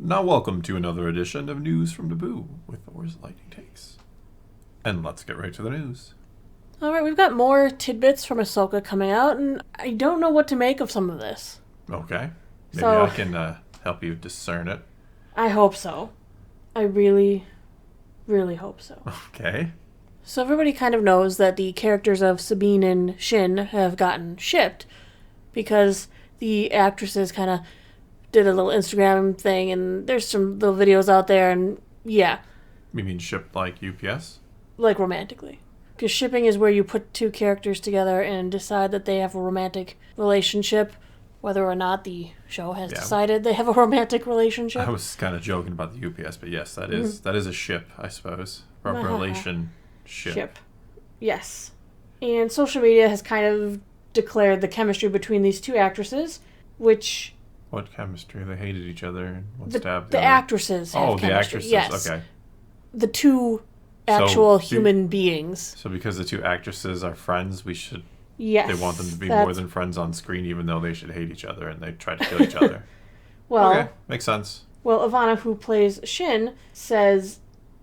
Now welcome to another edition of News from Naboo with Thor's Lightning Takes. And let's get right to the news. Alright, we've got more tidbits from Ahsoka coming out, and I don't know what to make of some of this. Okay. Maybe I can help you discern it. I hope so. I really, really hope so. Okay. So everybody kind of knows that the characters of Sabine and Shin have gotten shipped because the actresses kind of did a little Instagram thing, and there's some little videos out there, and yeah. You mean shipped like UPS? Like romantically. Because shipping is where you put two characters together and decide that they have a romantic relationship, whether or not the show has decided they have a romantic relationship. I was kind of joking about the UPS, but yes, that is a ship, I suppose. Or a relationship. Ship. Yes. And social media has kind of declared the chemistry between these two actresses, which... What chemistry? They hated each other and one stabbed the other. Actresses have chemistry. The actresses. Yes. Okay. The two actual human beings. So because the two actresses are friends, we should... Yes. They want them to be more than friends on screen, even though they should hate each other and they try to kill each other. Well, okay, makes sense. Well, Ivana, who plays Shin, says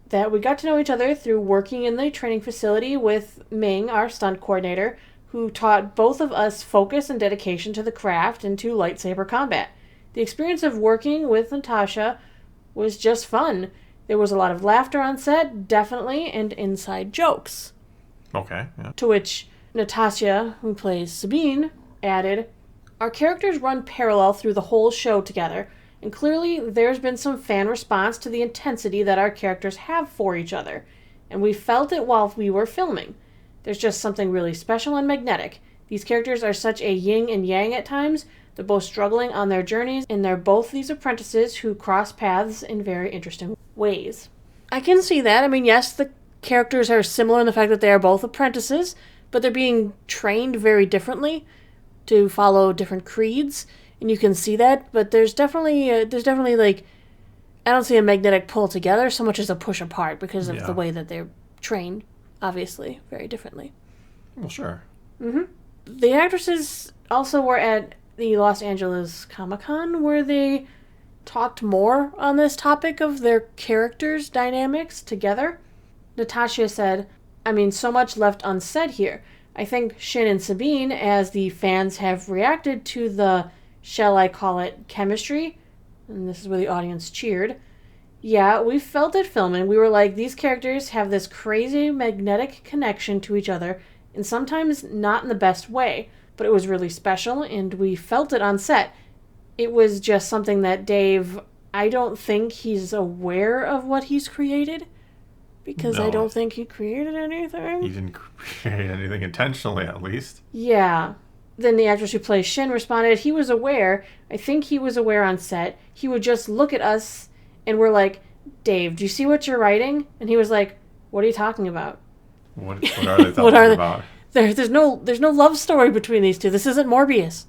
that we got to know each other through working in the training facility with Ming, our stunt coordinator, who taught both of us focus and dedication to the craft and to lightsaber combat. The experience of working with Natasha was just fun. There was a lot of laughter on set, definitely, and inside jokes. Okay, yeah. To which Natasha, who plays Sabine, added, "Our characters run parallel through the whole show together, and clearly there's been some fan response to the intensity that our characters have for each other, and we felt it while we were filming. There's just something really special and magnetic. These characters are such a yin and yang at times. They're both struggling on their journeys, and they're both these apprentices who cross paths in very interesting ways." I can see that. I mean, yes, the characters are similar in the fact that they are both apprentices, but they're being trained very differently to follow different creeds, and you can see that. But there's definitely like, I don't see a magnetic pull together so much as a push apart because of the way that they're trained, obviously, very differently. Well, sure. Mm-hmm. The actresses also were at the Los Angeles Comic-Con where they talked more on this topic of their characters' dynamics together. Natasha said, "I mean, so much left unsaid here. I think Shin and Sabine, as the fans have reacted to the, shall I call it, chemistry," and this is where the audience cheered, "yeah, we felt it filming. We were like, these characters have this crazy magnetic connection to each other, and sometimes not in the best way, but it was really special, and we felt it on set. It was just something that Dave, I don't think he's aware of what he's created, because I don't think he created anything." He didn't create anything intentionally, at least. Yeah. Then the actress who plays Shin responded, "He was aware. I think he was aware on set. He would just look at us, and we're like, 'Dave, do you see what you're writing?' And he was like, 'What are you talking about?'" What are they talking about? There's no love story between these two. This isn't Morbius.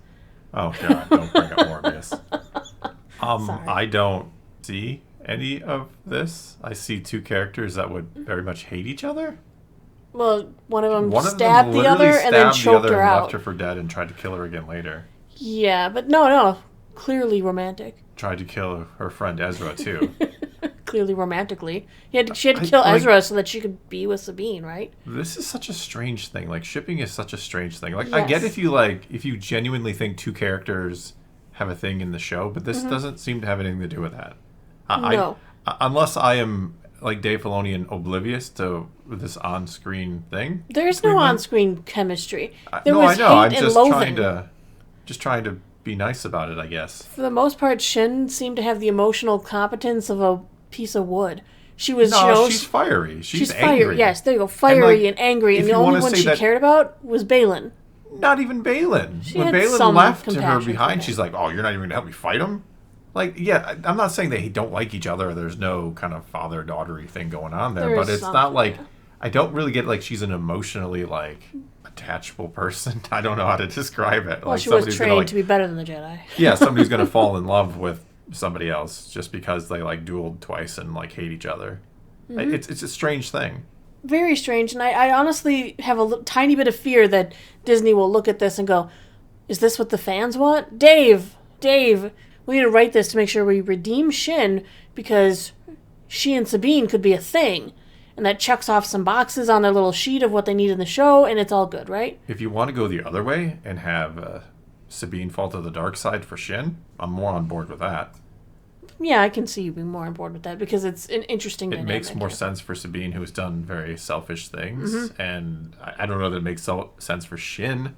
Oh, God, don't bring up Morbius. Sorry. I don't see any of this. I see two characters that would very much hate each other. Well, one of them stabbed the other and then choked her out. Left her for dead and tried to kill her again later. Yeah, but no. Clearly romantic. Tried to kill her friend Ezra, too. Clearly romantically. She had to kill Ezra so that she could be with Sabine, right? This is such a strange thing. Like, shipping is such a strange thing. Like, yes. I get if you genuinely think two characters have a thing in the show, but this doesn't seem to have anything to do with that. No. Unless I am, like Dave Filoni, and oblivious to this on-screen thing. There's no on-screen chemistry. There no, was I know. Hate I'm and loathing. just trying to be nice about it, I guess. For the most part, Shin seemed to have the emotional competence of a piece of wood. She was, she's fiery. She's angry. Fiery. Yes, there you go. Fiery and angry. And the only one she cared about was Baylan. Not even Baylan. When Baylan left her behind, she's like, "Oh, you're not even going to help me fight him?" Like, yeah, I'm not saying they don't like each other. There's no kind of father-daughtery thing going on there. But it's not like, I don't really get like she's an emotionally, like, attachable person. I don't know how to describe it. Well, like, she was trained to be better than the Jedi. Yeah, somebody's going to fall in love with somebody else just because they, like, dueled twice and, like, hate each other. Mm-hmm. It's a strange thing. Very strange. And I honestly have a tiny bit of fear that Disney will look at this and go, "Is this what the fans want? Dave, we need to write this to make sure we redeem Shin because she and Sabine could be a thing. And that checks off some boxes on their little sheet of what they need in the show, and it's all good, right? If you want to go the other way and have Sabine fall to the dark side for Shin, I'm more on board with that. Yeah, I can see you being more on board with that because it's an interesting dynamic. It makes more sense for Sabine, who's done very selfish things, and I don't know that it makes sense for Shin,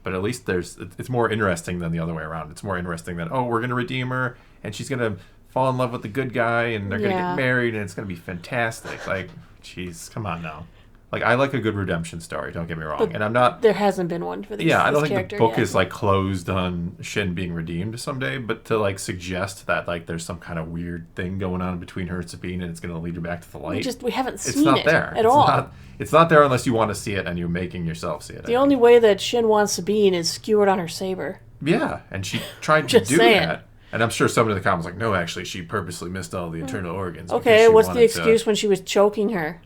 but at least it's more interesting than the other way around. It's more interesting than, we're going to redeem her, and she's going to fall in love with the good guy, and they're going to get married, and it's going to be fantastic. Like, jeez, come on now. Like, I like a good redemption story, don't get me wrong. And I'm not... There hasn't been one for this I don't think the book yet. is, like, closed on Shin being redeemed someday, but to, like, suggest that, like, there's some kind of weird thing going on between her and Sabine and it's going to lead her back to the light. We haven't seen it It's not there at all. It's not there unless you want to see it and you're making yourself see it. The only way that Shin wants Sabine is skewered on her saber. Yeah, and she tried to do that. And I'm sure someone in the comments was like, no, actually, she purposely missed all the internal organs. Okay, what's the excuse when she was choking her?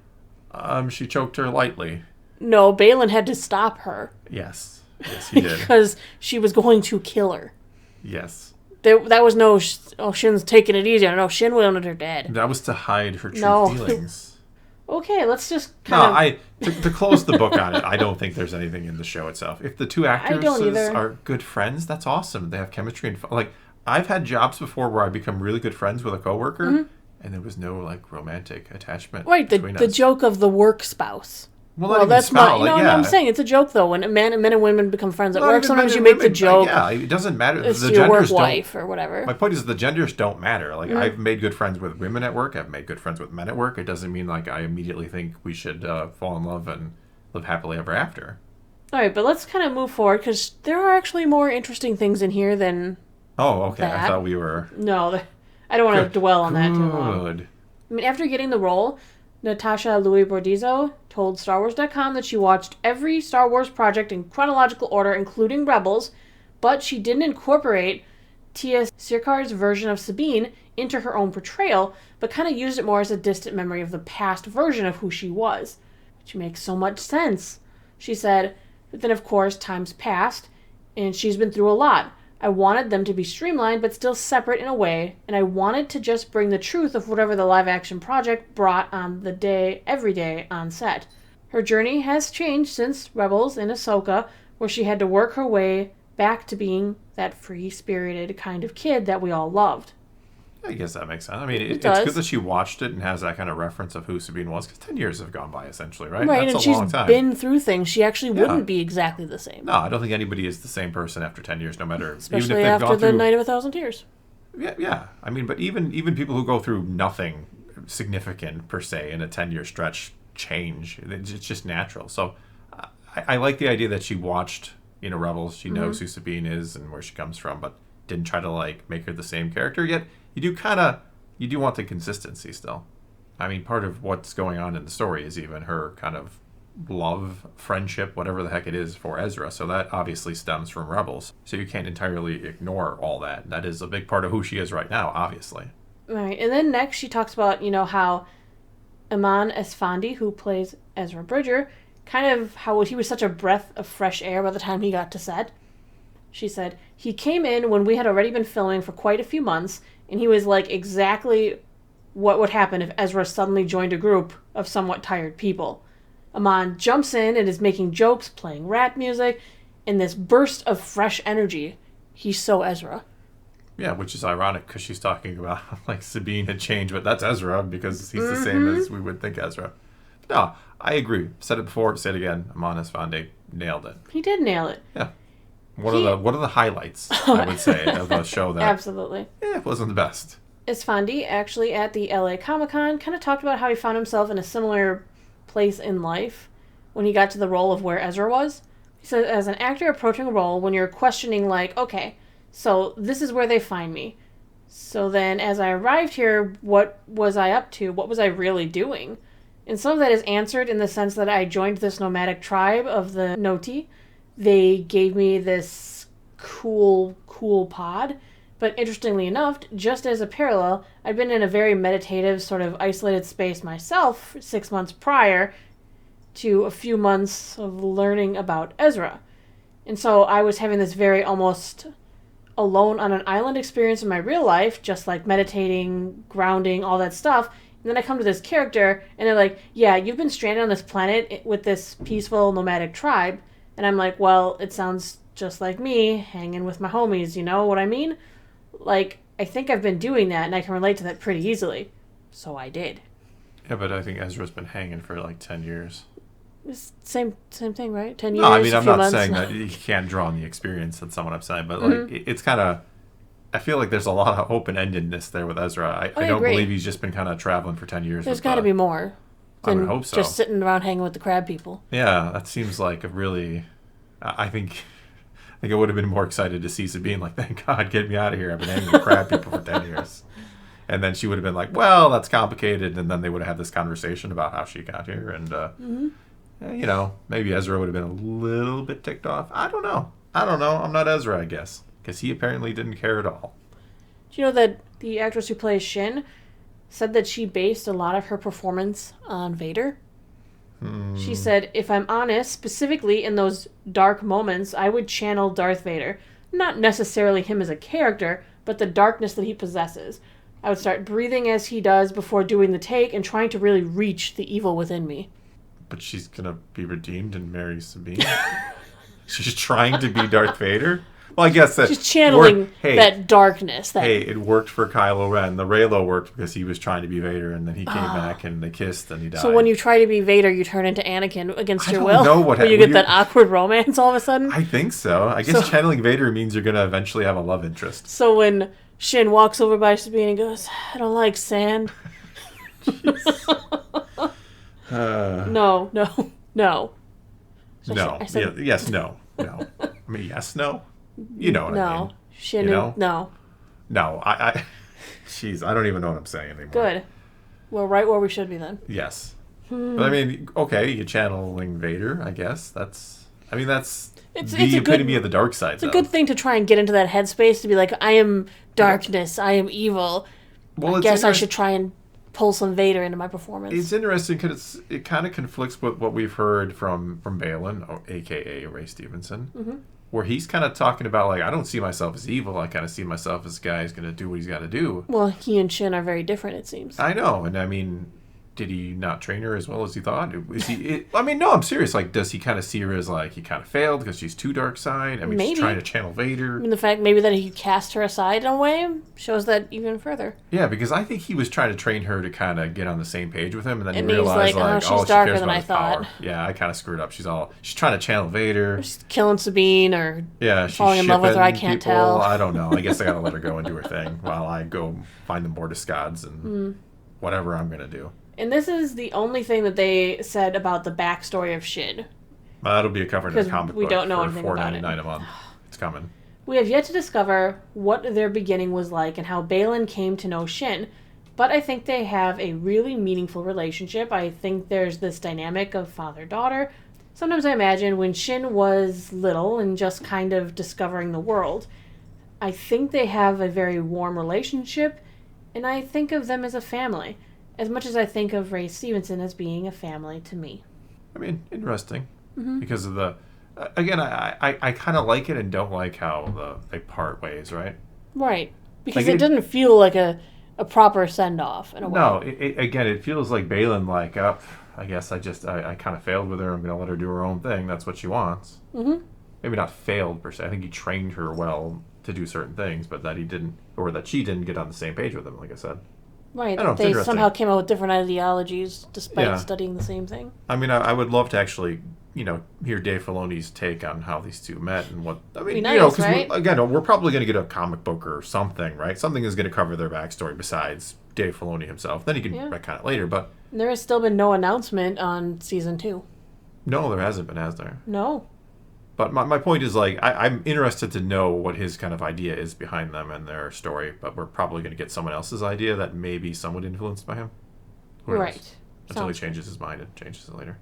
She choked her lightly. No, Baylan had to stop her. Yes, he did. Because she was going to kill her. Yes. That was no, Shin's taking it easy. No, Shin wanted her dead. That was to hide her true feelings. Okay, let's just to close the book on it, I don't think there's anything in the show itself. If the two actresses are good friends, that's awesome. They have chemistry and like I've had jobs before where I become really good friends with a coworker, and there was no like romantic attachment. Right, the joke of the work spouse. Well, that's not. I'm saying it's a joke though. When men and women become friends at work, sometimes you make the joke. It doesn't matter. It's your work wife or whatever. My point is the genders don't matter. Like I've made good friends with women at work. I've made good friends with men at work. It doesn't mean like I immediately think we should fall in love and live happily ever after. All right, but let's kind of move forward because there are actually more interesting things in here than. Oh, okay. That. I thought we were. No, I don't want to dwell on that too long. Good. I mean, after getting the role, Natasha Louis Bordizzo told StarWars.com that she watched every Star Wars project in chronological order, including Rebels, but she didn't incorporate Tia Sircar's version of Sabine into her own portrayal, but kind of used it more as a distant memory of the past version of who she was, which makes so much sense. She said, but then of course time's passed, and she's been through a lot. I wanted them to be streamlined but still separate in a way, and I wanted to just bring the truth of whatever the live-action project brought on the day, every day on set. Her journey has changed since Rebels and Ahsoka, where she had to work her way back to being that free-spirited kind of kid that we all loved. I guess that makes sense. I mean, it's good that she watched it and has that kind of reference of who Sabine was, because 10 years have gone by, essentially, right? Right, That's and a long time. she's been through things. She actually wouldn't be exactly the same. No, I don't think anybody is the same person after 10 years, no matter... Especially even if after the Night of 1,000 Tears. Yeah. I mean, but even people who go through nothing significant, per se, in a 10-year stretch change. It's just natural. So I like the idea that she watched, Rebels. She knows who Sabine is and where she comes from, but didn't try to, like, make her the same character yet. You do want the consistency still. I mean, part of what's going on in the story is even her kind of love, friendship, whatever the heck it is for Ezra. So that obviously stems from Rebels. So you can't entirely ignore all that. That is a big part of who she is right now, obviously. Right. And then next she talks about, how Iman Esfandi, who plays Ezra Bridger, kind of how he was such a breath of fresh air by the time he got to set. She said, he came in when we had already been filming for quite a few months, and he was like exactly what would happen if Ezra suddenly joined a group of somewhat tired people. Amon jumps in and is making jokes, playing rap music, in this burst of fresh energy. He's so Ezra. Yeah, which is ironic because she's talking about like Sabine had changed, but that's Ezra because he's the same as we would think Ezra. No, I agree. Said it before, say it again. Amon Esfandi nailed it. He did nail it. Yeah. What are the highlights, I would say, of a show that absolutely wasn't the best? Esfandi, actually, at the LA Comic-Con, kind of talked about how he found himself in a similar place in life when he got to the role of where Ezra was. He said, as an actor approaching a role, when you're questioning, like, okay, so this is where they find me. So then, as I arrived here, what was I up to? What was I really doing? And some of that is answered in the sense that I joined this nomadic tribe of the Noti. They gave me this cool pod. But interestingly enough, just as a parallel, I'd been in a very meditative, sort of isolated space myself 6 months prior to a few months of learning about Ezra. And so I was having this very almost alone on an island experience in my real life, just like meditating, grounding, all that stuff. And then I come to this character, and they're like, yeah, you've been stranded on this planet with this peaceful nomadic tribe. And I'm like, well, it sounds just like me, hanging with my homies, you know what I mean? Like, I think I've been doing that, and I can relate to that pretty easily. So I did. Yeah, but I think Ezra's been hanging for like 10 years. It's same thing, right? 10 years, no, I mean, I'm not months. saying that you can't draw on the experience. That's not what I'm saying. But, like, it's kind of... I feel like there's a lot of open-endedness there with Ezra. I don't believe he's just been kind of traveling for 10 years. There's got to be more. I would hope so. Just sitting around hanging with the crab people. Yeah, that seems like a really... I think I would have been more excited to see Sabine like, thank God, get me out of here. I've been hanging with crab people for 10 years. And then she would have been like, well, that's complicated. And then they would have had this conversation about how she got here. And, you know, maybe Ezra would have been a little bit ticked off. I don't know. I'm not Ezra, I guess. Because he apparently didn't care at all. Do you know that the actress who plays Shin said that she based a lot of her performance on Vader? She said, if I'm honest, specifically in those dark moments, I would channel Darth Vader. Not necessarily him as a character, but the darkness that he possesses. I would start breathing as he does before doing the take and trying to really reach the evil within me. But she's going to be redeemed and marry Sabine? She's trying to be Darth Vader? Well, I guess that... She's channeling that darkness. Hey, it worked for Kylo Ren. The Reylo worked because he was trying to be Vader, and then he came back, and they kissed, and he died. So when you try to be Vader, you turn into Anakin against your will? I don't know what happened. You get that awkward romance all of a sudden? I think so. I guess channeling Vader means you're going to eventually have a love interest. So when Shin walks over by Sabine and goes, I don't like sand. No. No. Yes, no. I mean, yes, no. You know what I mean. Shin, you know? No. No, jeez, I don't even know what I'm saying anymore. Good. We're right where we should be then. Yes. But I mean, okay, you're channeling Vader, I guess. That's the epitome of the dark side, It's a good thing to try and get into that headspace to be like, I am darkness, I am evil. Well, I guess I should try and pull some Vader into my performance. It's interesting because it kind of conflicts with what we've heard from Baylan, a.k.a. Ray Stevenson, where he's kind of talking about, like, I don't see myself as evil. I kind of see myself as a guy who's going to do what he's got to do. Well, he and Shin are very different, it seems. I know. And, I mean, did he not train her as well as he thought? No, I'm serious. Like, does he kind of see her as, like, he kind of failed because she's too dark side? I mean, she's trying to channel Vader. I mean, the fact maybe that he cast her aside in a way shows that even further. Yeah, because I think he was trying to train her to kind of get on the same page with him, and then he realized, like, she's darker than I thought. Power. Yeah, I kind of screwed up. She's trying to channel Vader. Or she's killing Sabine, or she's falling in love with her. I can't tell. I don't know. I guess I got to let her go and do her thing while I go find the Mortis gods and whatever I'm going to do. And this is the only thing that they said about the backstory of Shin. That'll be covered in a comic book. We don't know anything about it. $4.99 a month. It's coming. We have yet to discover what their beginning was like and how Baylan came to know Shin, but I think they have a really meaningful relationship. I think there's this dynamic of father-daughter. Sometimes I imagine when Shin was little and just kind of discovering the world, I think they have a very warm relationship, and I think of them as a family. As much as I think of Ray Stevenson as being a family to me. I mean, interesting. Because of the... Again, I kind of like it and don't like how they part ways, right? Right. Because it doesn't feel like a proper send-off in a way. No, it feels like Baylan, like, I guess I kind of failed with her. I'm going to let her do her own thing. That's what she wants. Maybe not failed, per se. I think he trained her well to do certain things, but that he didn't... Or that she didn't get on the same page with him, like I said. Right, they somehow came out with different ideologies despite studying the same thing. I mean, I would love to actually, hear Dave Filoni's take on how these two met and what... I mean, because, right? We're probably going to get a comic book or something, right? Something is going to cover their backstory besides Dave Filoni himself. Then he can retcon it later, but... There has still been no announcement on Season 2. No, there hasn't been, has there? No. But my point is, like, I'm interested to know what his kind of idea is behind them and their story, but we're probably going to get someone else's idea that may be somewhat influenced by him. Right. Until he changes his mind and changes it later.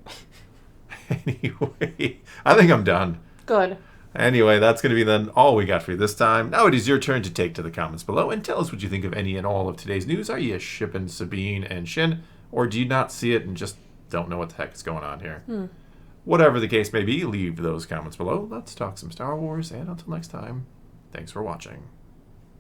Anyway, I think I'm done. Good. Anyway, that's going to be then all we got for you this time. Now it is your turn to take to the comments below and tell us what you think of any and all of today's news. Are you shipping Sabine and Shin, or do you not see it and just don't know what the heck is going on here? Whatever the case may be, leave those comments below. Let's talk some Star Wars, and until next time, Thanks for watching.